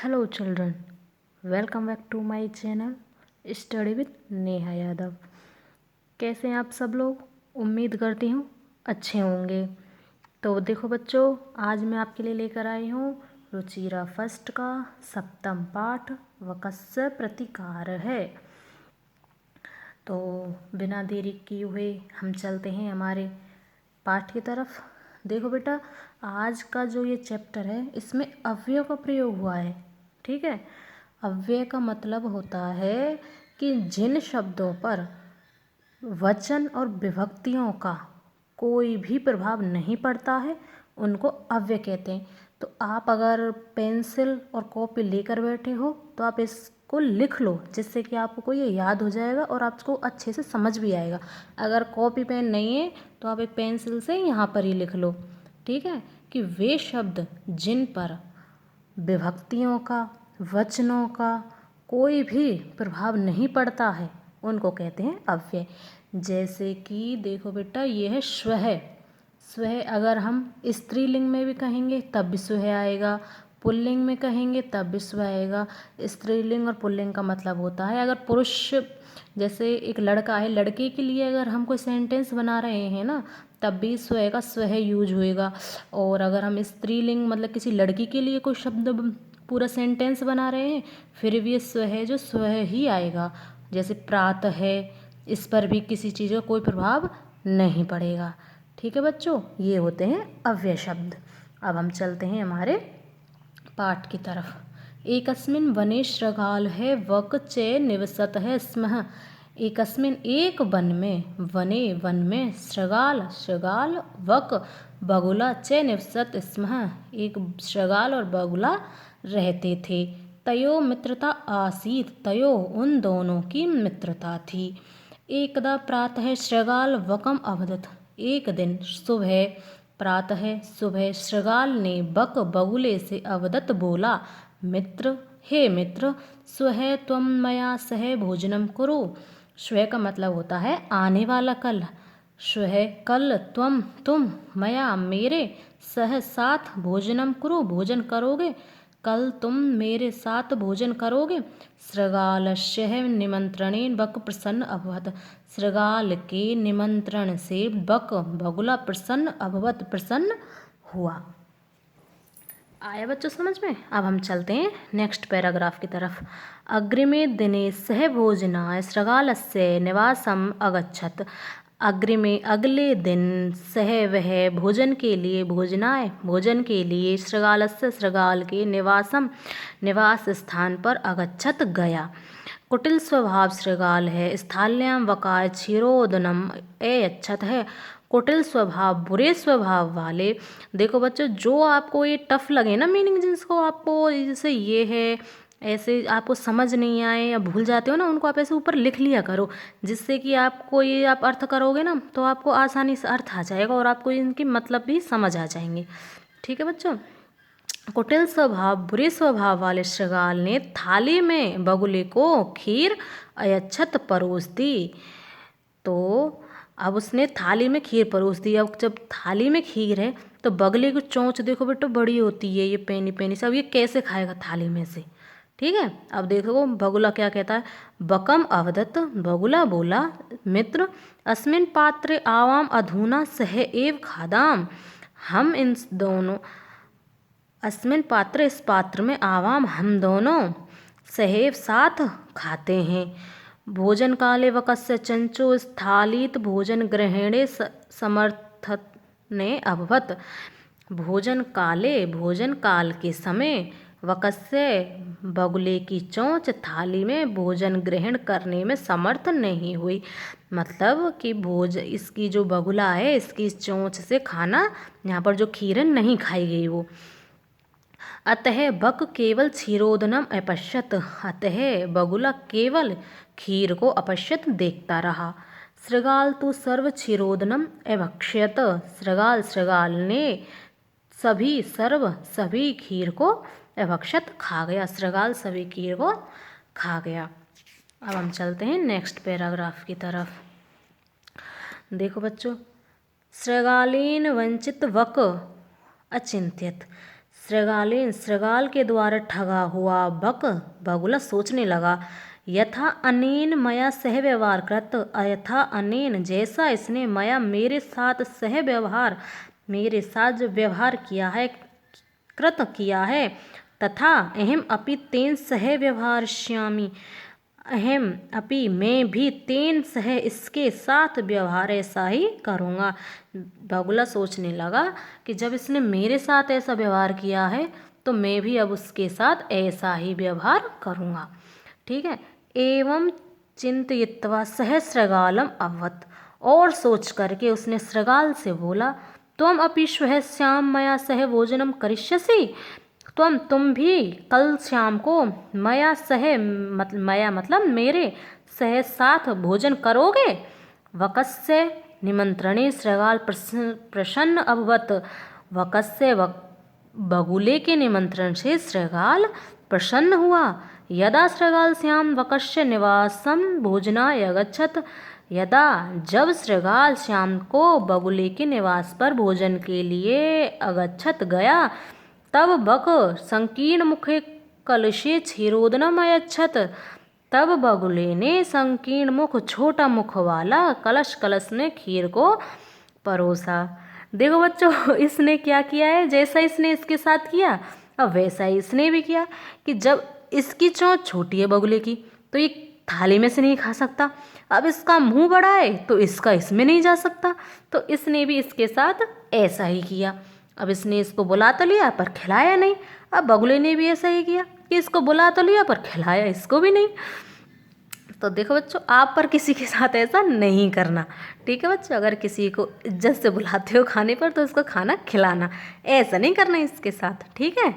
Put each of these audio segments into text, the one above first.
Hello children, welcome back to my channel study with Neha Yadav. कैसे हैं आप सब लोग? उम्मीद करती हूँ अच्छे होंगे। तो देखो बच्चों, आज मैं आपके लिए लेकर आई हूँ रुचिरा फर्स्ट का 7वां पाठ वकस्य प्रतिकार है। तो बिना देरी किए हुए हम चलते हैं हमारे पाठ की तरफ। देखो बेटा, आज का जो ये चैप्टर है इसमें अव्यय का प्रयोग हुआ है। ठीक है, अव्यय का मतलब होता है कि जिन शब्दों पर वचन और विभक्तियों का कोई भी प्रभाव नहीं पड़ता है उनको अव्यय कहते हैं। तो आप अगर पेंसिल और कॉपी लेकर बैठे हो तो आप इसको लिख लो, जिससे कि आपको ये याद हो जाएगा और आपको अच्छे से समझ भी आएगा। अगर कॉपी पेन नहीं है तो आप एक पेंसिल से यहाँ पर ही लिख लो। ठीक है, कि वे शब्द जिन पर विभक्तियों का, वचनों का कोई भी प्रभाव नहीं पड़ता है उनको कहते हैं अव्यय। जैसे कि देखो बेटा, ये है स्वः। स्वः अगर हम स्त्रीलिंग में भी कहेंगे तब भी स्वः आएगा, पुल्लिंग में कहेंगे तब भी स्वः आएगा। स्त्रीलिंग और पुल्लिंग का मतलब होता है, अगर पुरुष जैसे एक लड़का है, लड़के के लिए अगर हम कोई सेंटेंस बना रहे हैं ना, तब भी स्वः का स्वः यूज होएगा। और अगर हम स्त्रीलिंग मतलब किसी लड़की के लिए कोई शब्द पूरा सेंटेंस बना रहे हैं, फिर भी स्वः जो स्वः ही आएगा। जैसे प्रातः है, इस पर भी किसी चीज़ का कोई प्रभाव नहीं पड़ेगा। ठीक है बच्चों, ये होते हैं अव्यय शब्द। अब हम चलते हैं हमारे पाठ की तरफ। एकस्मिन् वने शृगालः वक च निवसतः स्म। एकस्मिन् एक वन में, वने वन में, शृगाल शृगाल वक बगुला च निवसत स्म, एक शृगाल और बगुला रहते थे। तयो मित्रता आसीत, तयो उन दोनों की मित्रता थी। एकदा प्रातः शृगाल वकम अवदत, एक दिन सुबह, प्रातः सुबह शृगाल ने बक बगुले से अवदत बोला, मित्र हे मित्र, स्वः त्वं मया सह भोजनम कुरु। स्वः का मतलब होता है आने वाला कल। स्वः कल, तुम मया मेरे, सह साथ, भोजनम कुरु भोजन करोगे, कल तुम मेरे साथ भोजन करोगे। शृगालस्य निमंत्रणेन बक प्रसन्न अभवत, शृगाल के निमंत्रण से बक बगुला प्रसन्न अभवत, प्रसन्न हुआ। आया बच्चों समझ में? अब हम चलते हैं नेक्स्ट पैराग्राफ की तरफ। अग्रिमे दिने सह भोजनाय शृगालस्य निवासम अगच्छत। अग्रिमे अगले दिन सह वह भोजन के लिए, भोजनाय भोजन के लिए, शृगालस्य शृगाल के निवासम निवास स्थान पर अगच्छत गया। कुटिल स्वभाव शृगाल है, स्थाल्याम वकार क्षीरोदनम अयच्छत है। कुटिल स्वभाव, बुरे स्वभाव वाले। देखो बच्चों, जो आपको ये टफ लगे ना मीनिंग, जिसको आपको जैसे ये है ऐसे आपको समझ नहीं आए या भूल जाते हो ना, उनको आप ऐसे ऊपर लिख लिया करो, जिससे कि आपको ये आप अर्थ करोगे ना तो आपको आसानी से अर्थ आ जाएगा और आपको इनके मतलब भी समझ आ जाएंगे। ठीक है बच्चों। कुटिल स्वभाव, बुरे स्वभाव वाले शृगाल ने थाली में बगुले को खीर अयच्छत परोस दी। तो अब उसने थाली में खीर परोस दी। अब जब थाली में खीर है तो बगले की चोंच देखो बेटो बड़ी होती है, ये पैनी पैनी सब, ये कैसे खाएगा थाली में से? ठीक है, अब देखो बगुला क्या कहता है। बकम अवदत, बगुला बोला, मित्र अस्मिन पात्रे आवाम अधुना सह एव खादाम। हम इन दोनों, अस्मिन पात्र इस पात्र में, आवाम हम दोनों, सहेव साथ खाते हैं। भोजन काले वकस्य चंचो स्थालित भोजन ग्रहणे समर्थने अभवत। भोजन काले, भोजन काल के समय, वकस्य बगुले की चोंच थाली में भोजन ग्रहण करने में समर्थ नहीं हुई। मतलब कि इसकी जो बगुला है इसकी चोंच से खाना, यहाँ पर जो खीर नहीं खाई गई वो। अतः बक केवल क्षीरोदनम अपश्यत, अतः बगुला केवल खीर को अपश्यत देखता रहा। शृगाल तो सर्व क्षीरोदनम अभक्ष्यत, शृगाल ने सभी खीर को अभक्षत खा गया, शृगाल सभी खीर को खा गया। अब हम चलते हैं नेक्स्ट पैराग्राफ की तरफ। देखो बच्चों, शृगालेन वंचित वक अचिंत्यत। श्रृगालेन श्रृगाल के द्वारा ठगा हुआ बक बगुला सोचने लगा, यथा अनेन मया सह व्यवहार कृत, यथा अनेन जैसा इसने मया मेरे साथ सह व्यवहार मेरे साथ जो व्यवहार किया है कृत किया है, तथा अहम अपि तेन सह व्यवहारश्यामि, अहम अपि मैं भी तेन सह इसके साथ व्यवहार ऐसा ही करूँगा। बगुला सोचने लगा कि जब इसने मेरे साथ ऐसा व्यवहार किया है तो मैं भी अब उसके साथ ऐसा ही व्यवहार करूँगा। ठीक है। एवं चिंतयित्वा सह श्रृगालम अवत, और सोच करके उसने श्रृगाल से बोला, त्वम अपि श्वः श्याम मया सह भोजनम करिष्यसि, तुम भी कल शाम को मया सह मया मतलब मेरे सह साथ भोजन करोगे। वकस्य निमंत्रणे श्रृगाल प्रसन्न अभवत, वकस्य बगुले के निमंत्रण से श्रृगाल प्रसन्न हुआ। यदा श्रृगाल श्याम वकस्य निवासम भोजनाय अगच्छत, यदा जब श्रृगाल श्याम को बगुले के निवास पर भोजन के लिए अगच्छत गया, तब बक संकीर्ण मुखे कलशे क्षीरोदनम अयच्छत, तब बगुले ने संकीर्ण मुख छोटा मुख वाला कलश में खीर को परोसा। देखो बच्चों, इसने क्या किया है, जैसा इसने इसके साथ किया अब वैसा ही इसने भी किया कि जब इसकी चोंच छोटी है बगुले की तो ये थाली में से नहीं खा सकता, अब इसका मुंह बड़ा है तो इसका इसमें नहीं जा सकता, तो इसने भी इसके साथ ऐसा ही किया। अब इसने इसको बुला तो लिया पर खिलाया नहीं, अब बगुले ने भी ऐसा ही किया कि इसको बुला तो लिया पर खिलाया इसको भी नहीं। तो देखो बच्चों, आप पर किसी के साथ ऐसा नहीं करना। ठीक है बच्चों, अगर किसी को इज्जत से बुलाते हो खाने पर तो उसको खाना खिलाना, ऐसा नहीं करना इसके साथ। ठीक है।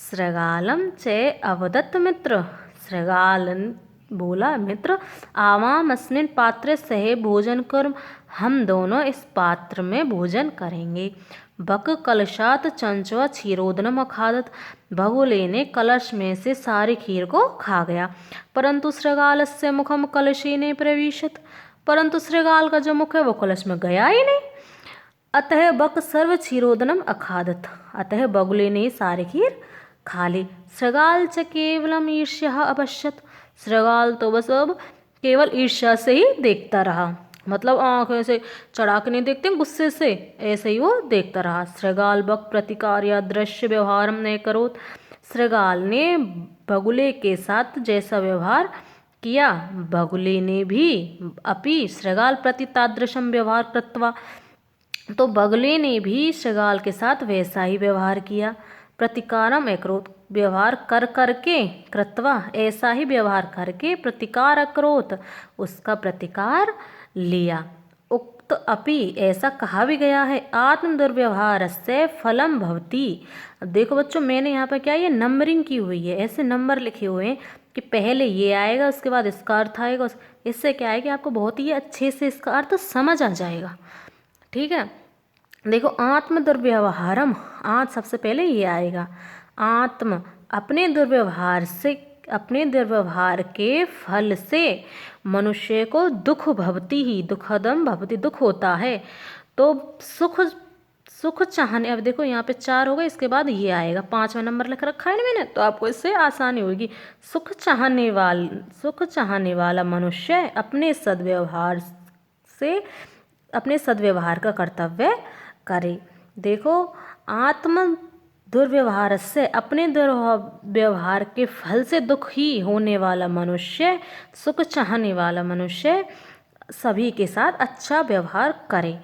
श्रृगालम चे अवदत्त मित्र, श्रृगाल बोला, मित्र आवाम अस्मिन् पात्रे सहे भोजन कर्म, हम दोनों इस पात्र में भोजन करेंगे। बक कलशात चंचवा क्षीरोदनम अखादत, बगुले ने कलश में से सारी खीर को खा गया। परंतु श्रृगालस्य मुखम कलशे ने प्रविशत, परंतु श्रृगाल का जो मुख है वो कलश में गया ही नहीं। अतः बक सर्व क्षीरोदनम अखादत, अतः बगुले ने सारी खीर खा ली। श्रृगाल च केवलम ईर्ष्या अपश्यत, श्रृगाल तो बस अब केवल ईर्ष्या से ही देखता रहा, मतलब आंखें से चढ़ा के नहीं देखते गुस्से से, ऐसे ही वो देखता रहा। श्रृगाल बक प्रतिकार या दृश्य व्यवहारम न करोत, श्रृगाल ने बगुले के साथ जैसा व्यवहार किया बगुले ने भी अपि श्रृगाल प्रति तादृशम व्यवहार कृत्वा, तो बगुले ने भी श्रृगाल के साथ वैसा ही व्यवहार किया। प्रतिकारम अकरोत, व्यवहार कर करके, कृत्वा ऐसा ही व्यवहार करके, प्रतिकार अकरोत उसका प्रतिकार लिया। उक्त अपि ऐसा कहा भी गया है, आत्म दुर्व्यवहार से फलम भवती। अब देखो बच्चों, मैंने यहाँ पर क्या ये नंबरिंग की हुई है, ऐसे नंबर लिखे हुए हैं कि पहले ये आएगा उसके बाद इसका अर्थ आएगा, इससे क्या है कि आपको बहुत ही अच्छे से इसका अर्थ समझ आ जाएगा। ठीक है। देखो, आत्म दुर्व्यवहारम, आत्म सबसे पहले ये आएगा, आत्म अपने दुर्व्यवहार से, अपने दुर्व्यवहार के फल से मनुष्य को दुख भवती ही, दुखदम भवती दुख होता है, तो सुख चाहने, अब देखो यहाँ पे 4 हो गए, इसके बाद ये आएगा 5वां नंबर लिख रखा है ना मैंने, तो आपको इससे आसानी होगी। सुख चाहने वाला मनुष्य अपने सद्व्यवहार से, अपने सद्व्यवहार का कर्तव्य करे। देखो, आत्म दुर्व्यवहार से, अपने दुर्व्यवहार के फल से दुखी होने वाला मनुष्य, सुख चाहने वाला मनुष्य सभी के साथ अच्छा व्यवहार करे।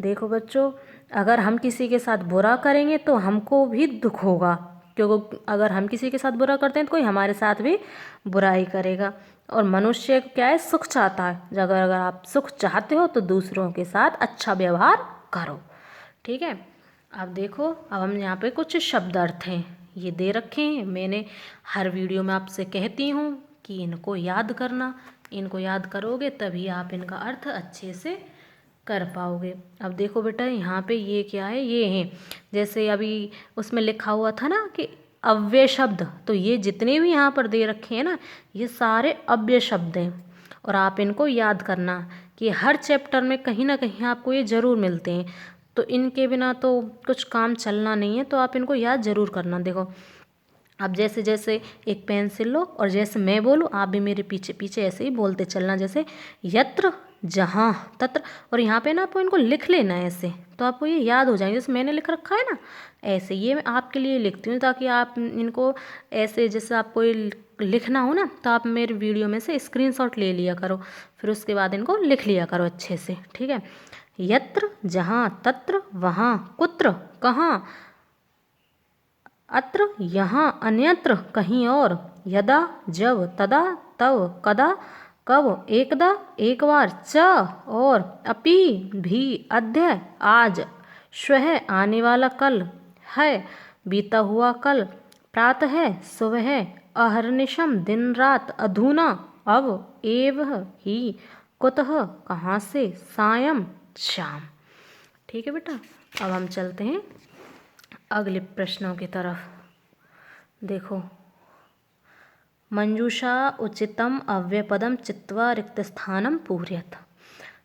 देखो बच्चों, अगर हम किसी के साथ बुरा करेंगे तो हमको भी दुख होगा, क्योंकि अगर हम किसी के साथ बुरा करते हैं तो कोई हमारे साथ भी बुराई करेगा। और मनुष्य क्या है, सुख चाहता है। अगर आप सुख चाहते हो तो दूसरों के साथ अच्छा व्यवहार करो। ठीक है। अब देखो, अब हम यहाँ पे कुछ शब्द अर्थ हैं ये दे रखे हैं, मैंने हर वीडियो में आपसे कहती हूँ कि इनको याद करना, इनको याद करोगे तभी आप इनका अर्थ अच्छे से कर पाओगे। अब देखो बेटा, यहाँ पे ये क्या है, ये हैं, जैसे अभी उसमें लिखा हुआ था ना कि अव्यय शब्द, तो ये जितने भी यहाँ पर दे रखे हैं ना, ये सारे अव्यय शब्द हैं, और आप इनको याद करना कि हर चैप्टर में कहीं ना कहीं आपको ये ज़रूर मिलते हैं। तो इनके बिना तो कुछ काम चलना नहीं है, तो आप इनको याद ज़रूर करना। देखो अब जैसे जैसे एक पेंसिल लो और जैसे मैं बोलूँ आप भी मेरे पीछे पीछे ऐसे ही बोलते चलना, जैसे यत्र, जहाँ, तत्र। और यहाँ पे ना आपको इनको लिख लेना है ऐसे, तो आपको ये याद हो जाएंगे। जैसे मैंने लिख रखा है ना, ऐसे ये मैं आपके लिए लिखती हूँ ताकि आप इनको ऐसे, जैसे आपको ये लिखना हो ना, तो आप मेरे वीडियो में से स्क्रीनशॉट ले लिया करो, फिर उसके बाद इनको लिख लिया करो अच्छे से, ठीक है। यत्र, जहाँ, तत्र, वहाँ, कुत्र, कहाँ, अत्र, यहाँ, अन्यत्र, कहीं और, यदा, जब, तदा, तब, कदा, कब, एकदा, एक बार, च, और, अपि, भी, अद्य, आज, श्वः, आने वाला कल, है, बीता हुआ कल, प्रातः, सुबह, अहर्निशम, दिन रात, अधुना, अब, एव, ही, कुतः, कहाँ से, सायं, शाम। ठीक है बेटा, अब हम चलते हैं अगले प्रश्नों की तरफ। देखो, मंजूषा उचितम अव्ययपदम चित्वा रिक्तस्थानम पूरयत।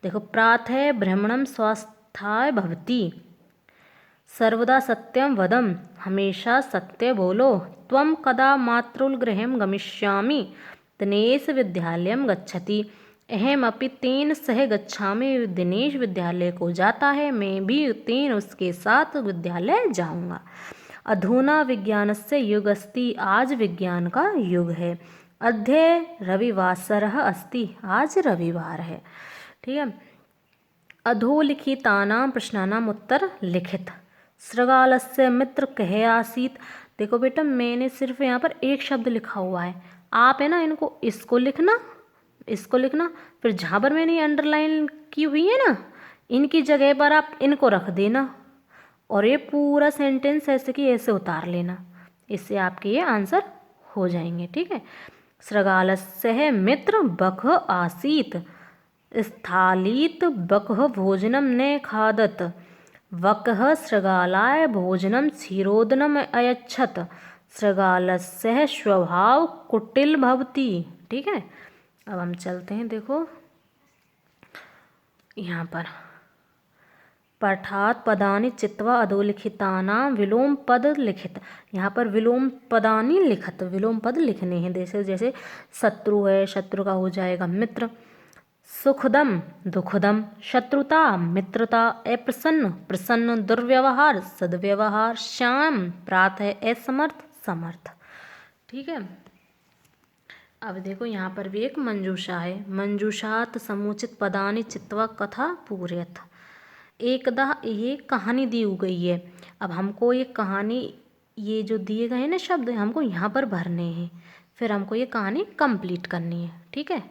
देखो, प्रातः भ्रमणम स्वस्थाय भवति, सर्वदा सत्यम वदम, हमेशा सत्य बोलो, त्वं कदा मातृगृहं गमिष्यामि, दिनेश विद्यालयं गच्छति, अहम अपि तेन सह गच्छामि, दिनेश विद्यालय को जाता है, मैं भी तेन उसके साथ विद्यालय जाऊंगा। अधुना विज्ञानस्य युगस्ति, आज विज्ञान का युग है। अद्य रविवासरः अस्ति, आज रविवार है। ठीक है। अधोलिखितानां प्रश्नानाम् उत्तर लिखित। श्रृगालस्य मित्र कहे आसीत। देखो बेटा, मैंने सिर्फ यहाँ पर एक शब्द लिखा हुआ है, आप है ना इनको इसको लिखना, इसको लिखना, फिर जहाँ पर मैंने अंडरलाइन की हुई है ना, इनकी जगह पर आप इनको रख देना, और ये पूरा सेंटेंस ऐसे कि ऐसे उतार लेना, इससे आपके ये आंसर हो जाएंगे। ठीक है। श्रृगालस्य मित्र बकः आसीत, स्थालीत बकः भोजनम न खादत, वकः श्रृगालाय भोजनम क्षीरोदनम अयच्छत, श्रृगालस्य स्वभाव कुटिल भवति। ठीक है। अब हम चलते हैं, देखो यहाँ पर पठात पदानि चित्वा अधोलिखितानां विलोम पद लिखित। यहाँ पर विलोम पदानि लिखत, विलोम पद लिखने हैं। जैसे जैसे शत्रु है, शत्रु का हो जाएगा मित्र, सुखदम दुखदम, शत्रुता मित्रता, अप्रसन्न प्रसन्न, दुर्व्यवहार सद्व्यवहार, श्याम प्रातः, असमर्थ समर्थ। ठीक है। अब देखो यहाँ पर भी एक मंजूषा है। मंजूषात समुचित पदानि चित्वा कथा पूरयत। एकदा ये कहानी दी गई है। अब हमको ये कहानी, ये जो दिए गए हैं ना शब्द, हमको यहाँ पर भरने हैं, फिर हमको ये कहानी कंप्लीट करनी है। ठीक है।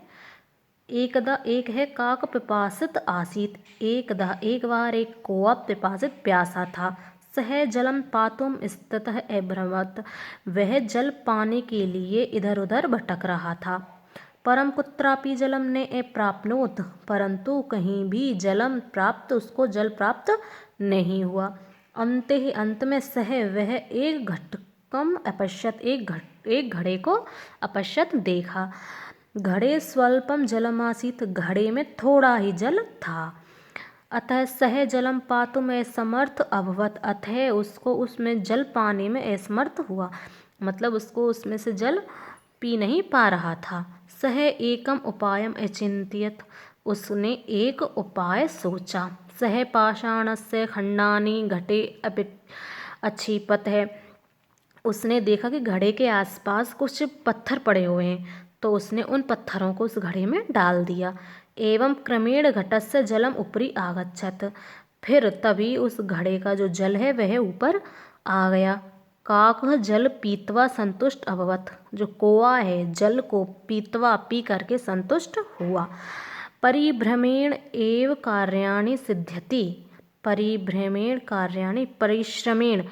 एकदा, एक है काक पिपासित आसीत। एकदा, एक बार एक कौवा पिपासित प्यासा था। सह जलम पातुम स्थितः अभ्रमत, वह जल पाने के लिए इधर उधर भटक रहा था। परम कुत्रापि जलम ने अप्राप्नोत, परंतु कहीं भी जलम प्राप्त, उसको जल प्राप्त नहीं हुआ। अंत में सह, वह एक घटकम अपश्यत, एक घड़े को अपश्यत देखा। घड़े स्वल्पम जलमासीत, घड़े में थोड़ा ही जल था। अतः सह जलम पातुम असमर्थ अभवत, अतः उसको उसमें जल पाने में असमर्थ हुआ, मतलब उसको उसमें से जल पी नहीं पा रहा था। सह एकम उपायम अचिंत्यत, उसने एक उपाय सोचा। सह पाषाणस्य खंडानि घटे अक्षिपत है, उसने देखा कि घड़े के आसपास कुछ पत्थर पड़े हुए हैं, तो उसने उन पत्थरों को उस घड़े में डाल दिया। एवं क्रमेण घटस्य जलम ऊपरी आगच्छत, फिर तभी उस घड़े का जो जल है वह ऊपर आ गया। काक जल पीतवा संतुष्ट अभवत, जो कौवा है जल को पीतवा पी करके संतुष्ट हुआ। परिभ्रमेण एव कार्याणि सिद्ध्यति, परिभ्रमेण कार्याणि, परिश्रमेण,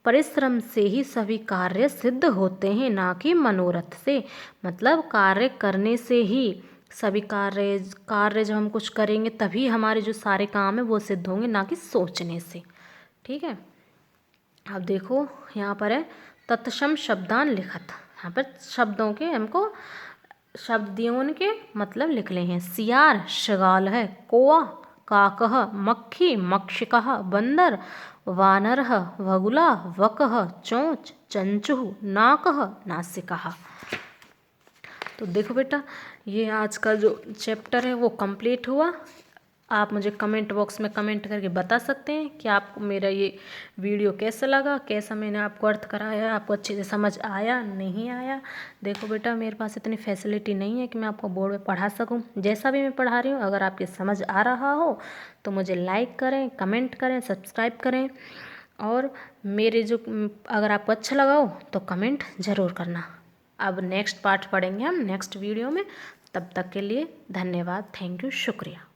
परिश्रम से ही सभी कार्य सिद्ध होते हैं, ना कि मनोरथ से। मतलब कार्य करने से ही सभी कार्य जब हम कुछ करेंगे तभी हमारे जो सारे काम है वो सिद्ध होंगे, ना कि सोचने से। ठीक है। अब देखो यहाँ पर है तत्सम शब्दान लिखत। यहाँ पर शब्दों के हमको शब्द दिए, उनके मतलब लिख ले हैं। सियार शृगाल है, कौवा काकः मक्खी मक्षिकः बंदर वानरः बगुला वकः चोंच चंचुः नाकः नासिकः। तो देखो बेटा, ये आज का जो चैप्टर है वो कंप्लीट हुआ। आप मुझे कमेंट बॉक्स में कमेंट करके बता सकते हैं कि आपको मेरा ये वीडियो कैसा लगा, कैसा मैंने आपको अर्थ कराया, आपको अच्छे से समझ आया नहीं आया। देखो बेटा, मेरे पास इतनी फैसिलिटी नहीं है कि मैं आपको बोर्ड में पढ़ा सकूं। जैसा भी मैं पढ़ा रही हूँ, अगर आपके समझ आ रहा हो तो मुझे लाइक करें, कमेंट करें, सब्सक्राइब करें, और मेरे जो अगर आपको अच्छा लगा हो तो कमेंट ज़रूर करना। अब नेक्स्ट पार्ट पढ़ेंगे हम नेक्स्ट वीडियो में। तब तक के लिए धन्यवाद, थैंक यू, शुक्रिया।